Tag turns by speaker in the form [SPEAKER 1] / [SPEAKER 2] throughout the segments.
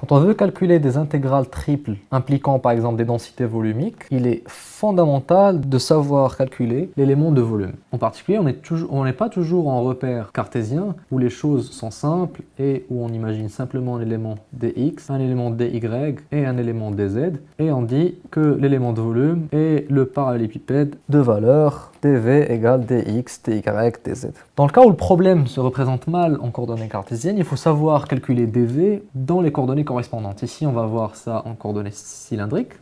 [SPEAKER 1] Quand on veut calculer des intégrales triples impliquant par exemple des densités volumiques, il est fondamental de savoir calculer l'élément de volume. En particulier, on n'est pas toujours en repère cartésien où les choses sont simples et où on imagine simplement un élément dx, un élément dy et un élément dz et on dit que l'élément de volume est le parallélépipède de valeur dv égale dx, dy, dz. Dans le cas où le problème se représente mal en coordonnées cartésiennes, il faut savoir calculer dv dans les coordonnées correspondantes. Ici, on va voir ça en coordonnées cylindriques.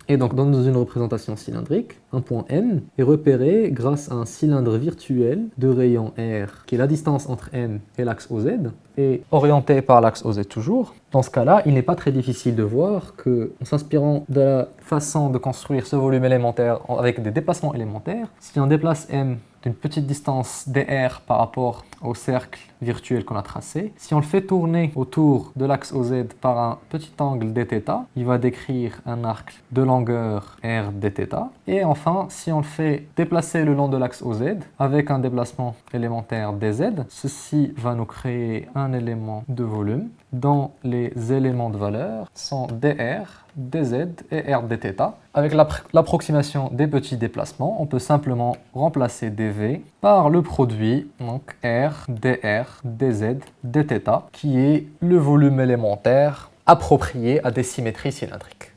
[SPEAKER 1] Et donc, dans une représentation cylindrique, un point N est repéré grâce à un cylindre virtuel de rayon R, qui est la distance entre N et l'axe OZ, et orienté par l'axe OZ toujours. Dans ce cas-là, il n'est pas très difficile de voir que, en s'inspirant de la façon de construire ce volume élémentaire avec des déplacements élémentaires, si on déplace M d'une petite distance dr par rapport au cercle virtuel qu'on a tracé. Si on le fait tourner autour de l'axe OZ par un petit angle dθ, il va décrire un arc de longueur r dθ. Et enfin, si on le fait déplacer le long de l'axe OZ avec un déplacement élémentaire dz, ceci va nous créer un élément de volume dont les éléments de valeur sont dr, dz et r dθ. Avec l'approximation des petits déplacements, on peut simplement remplacer dv par le produit, donc r, dr, dz, dθ, qui est le volume élémentaire approprié à des symétries cylindriques.